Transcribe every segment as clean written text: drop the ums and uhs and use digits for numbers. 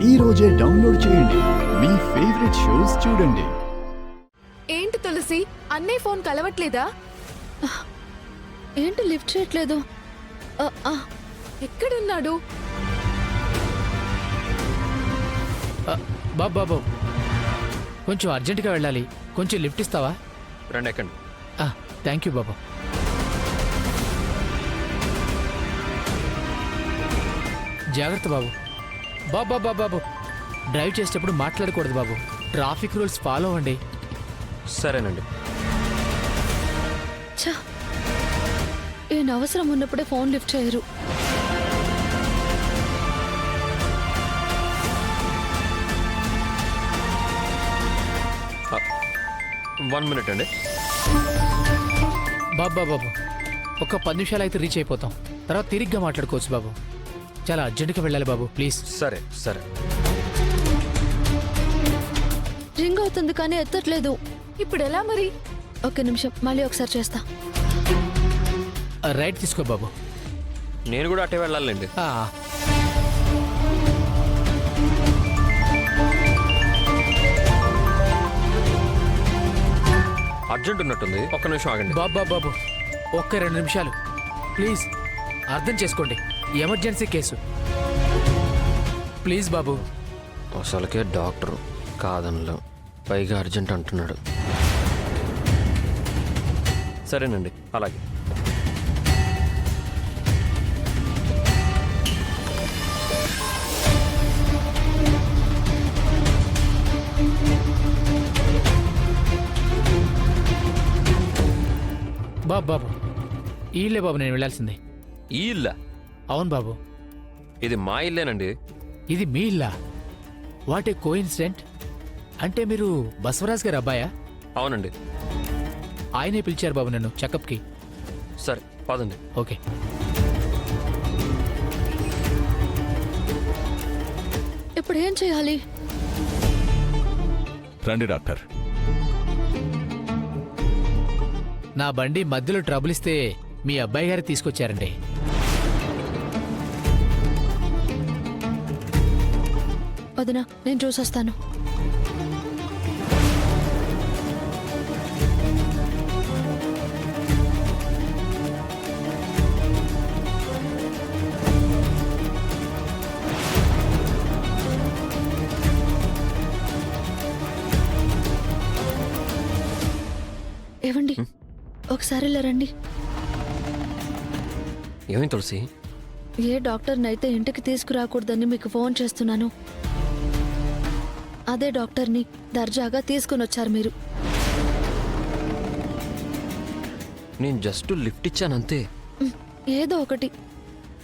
ఈ రోజే డౌన్లోడ్ చేయండి. మీ ఫేవరెట్ షోస్ చూడండి. ఏంటి తులసి, అన్నయ్య ఫోన్ కలవట్లేదా? ఏంటి లిఫ్ట్ చేయట్లేదు? ఎక్కడున్నాడు? బాబు కొంచెం అర్జెంటుగా వెళ్ళాలి, కొంచెం లిఫ్ట్ ఇస్తావా? రండి ఎక్కండి. థ్యాంక్ యూ బాబు. జాగ్రత్త బాబు. బాబు డ్రైవ్ చేసేటప్పుడు మాట్లాడకూడదు బాబు. ట్రాఫిక్ రూల్స్ ఫాలో అవ్వండి. సరేనండి. ఛా, ఈయన అవసరం ఉన్నప్పుడే ఫోన్ లిఫ్ట్ చేయరు. వన్ మినిట్ అండి. బాబు ఒక 10 నిమిషాలు అయితే రీచ్ అయిపోతాం. తర్వాత తిరిగ్గా మాట్లాడుకోవచ్చు బాబు. చాలా అర్జెంటుగా వెళ్ళాలి బాబు, ప్లీజ్. సరే. రింగ్ అవుతుంది కానీ ఎత్తట్లేదు. ఇప్పుడు ఎలా మరి? ఒక్క నిమిషం, మళ్ళీ ఒకసారి చేస్తా. రైట్ తీసుకో బాబు. నేను కూడా అటే వెళ్ళాలండి. అర్జెంట్ ఉన్నట్టుంది, ఒక్క నిమిషం ఆగండి. బాబు ఒక్క 2 నిమిషాలు ప్లీజ్. అర్థం చేసుకోండి, ఎమర్జెన్సీ కేసు. ప్లీజ్ బాబు. అసలుకే డాక్టరు కాదనలో, పైగా అర్జెంట్ అంటున్నాడు. సరేనండి, అలాగే. బాబు ఈ ఇల్లే బాబు నేను వెళ్ళాల్సిందే. ఈ ఇల్లా? అవును బాబు. ఇది మా ఇల్లేనండి. ఇది మీ ఇల్లా? What a coincident. అంటే మీరు బసవరాజ్ గారి అబ్బాయా? అవునండి. ఆయనే పిలిచారు బాబు నన్ను చెకప్కి. సరే పదండి. ఓకే. ఇప్పుడు ఏం చేయాలి? రండి డాక్టర్. నా బండి మధ్యలో ట్రబుల్ ఇస్తే మీ అబ్బాయి గారు తీసుకొచ్చారండి. వదినా, నేను చూసొస్తాను. ఏవండి, ఒకసారి ఇలా రండి. ఏమైంది తులసి? ఏ డాక్టర్నైతే ఇంటికి తీసుకురాకూడదని మీకు ఫోన్ చేస్తున్నాను, అదే డాక్టర్ని దర్జాగా తీసుకుని వచ్చారు మీరు. నేను జస్ట్ లిఫ్ట్ ఇచ్చానంతే. ఏదో ఒకటి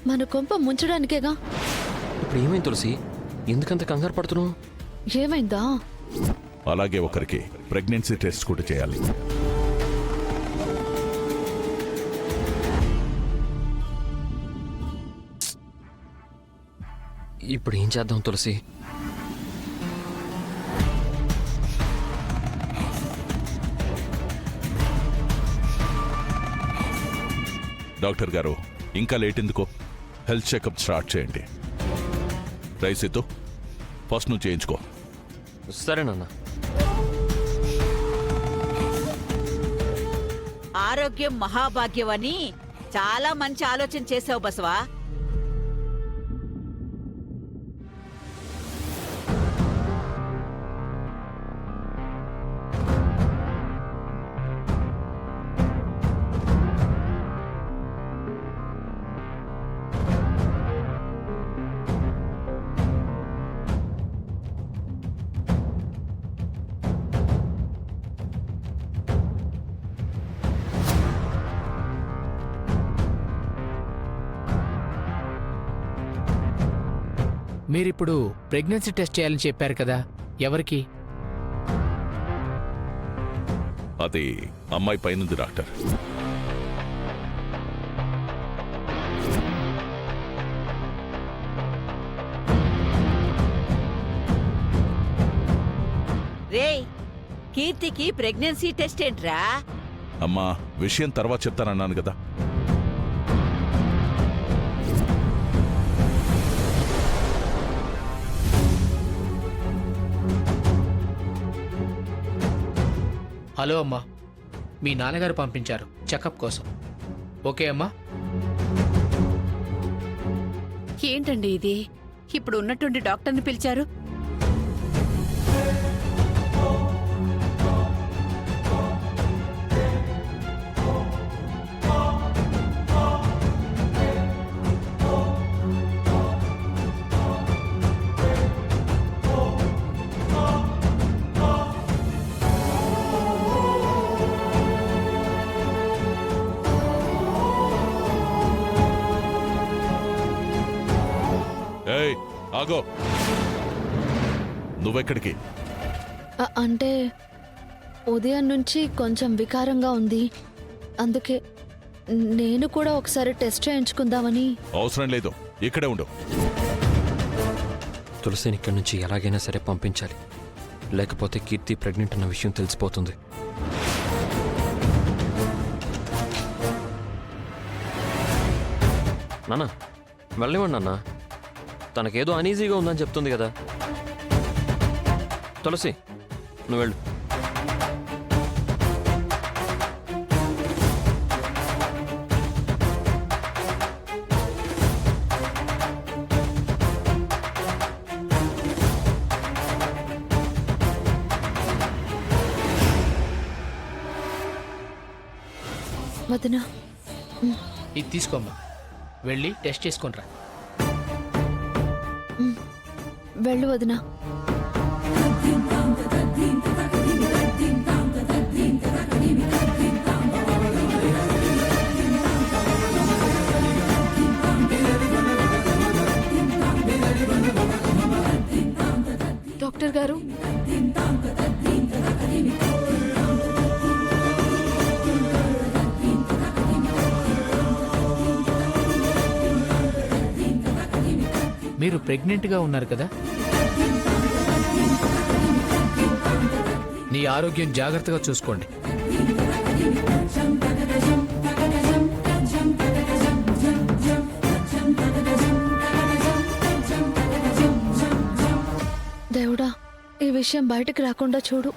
మన కొంప ముంచడానికేగా. ఇప్పుడు ఏమైంది తులసి? ఎందుకంత కంగారు పడుతున్నావు? ఏమైందా? అలాగే ఒకరికి ప్రెగ్నెన్సీ టెస్ట్ కూడా చేయాలి. ఇప్పుడు ఏం చేద్దాం తులసి? డాక్టర్ గారు, ఇంకా లేట్ ఎందుకో, హెల్త్ చెకప్ స్టార్ట్ చేయండి. రైసితో ఫస్ట్ నువ్వు చేయించుకో. సరేనన్నా. ఆరోగ్యం మహాభాగ్యం అని చాలా మంచి ఆలోచన చేసావు బసవా. మీరిప్పుడు ప్రెగ్నెన్సీ టెస్ట్ చేయాలని చెప్పారు కదా, ఎవరికి? అది అమ్మాయి పైనుంది డాక్టర్. రేయ్, కీర్తికి ప్రెగ్నెన్సీ టెస్ట్ ఏంట్రా? అమ్మా, విషయం తర్వాత చెప్తానన్నాను కదా. హలో అమ్మా, మీ నాన్నగారు పంపించారు చెకప్ కోసం. ఓకే అమ్మా. ఏంటండి ఇది? ఇప్పుడు ఉన్నటువంటి డాక్టర్ని పిలిచారు. ఏయ్ ఆగో, నువ్వెక్కడికి? అంటే ఉదయం నుంచి కొంచెం వికారంగా ఉంది, అందుకే నేను కూడా ఒకసారి టెస్ట్ చేయించుకుందామని. అవసరం లేదు, ఇక్కడే ఉండు. తులసిని ఇక్కడి నుంచి ఎలాగైనా సరే పంపించాలి, లేకపోతే కీర్తి ప్రెగ్నెంట్ అన్న విషయం తెలిసిపోతుంది. నాన్న వెళ్ళనివ్వండి నాన్న, తనకేదో అనీజీగా ఉందని చెప్తుంది కదా. తులసి నువ్వు వెళ్ళు. వదినా, ఇది తీసుకోమ్మా, వెళ్ళి టెస్ట్ చేసుకుంట్రా. వెళ్ళు వదినా. డాక్టర్ గారు, మీరు ప్రెగ్నెంట్గా ఉన్నారు కదా, నీ ఆరోగ్యం జాగ్రత్తగా చూసుకోండి. దేవుడా, ఈ విషయం బయటకు రాకుండా చూడు.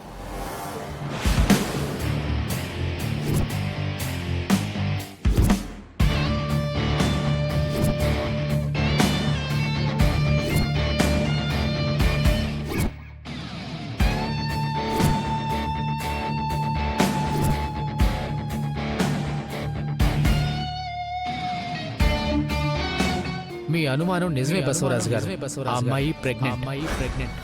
మీ అనుమానం నిజమే బసవరాజు గారు. ఆ అమ్మాయి ప్రెగ్నెంట్.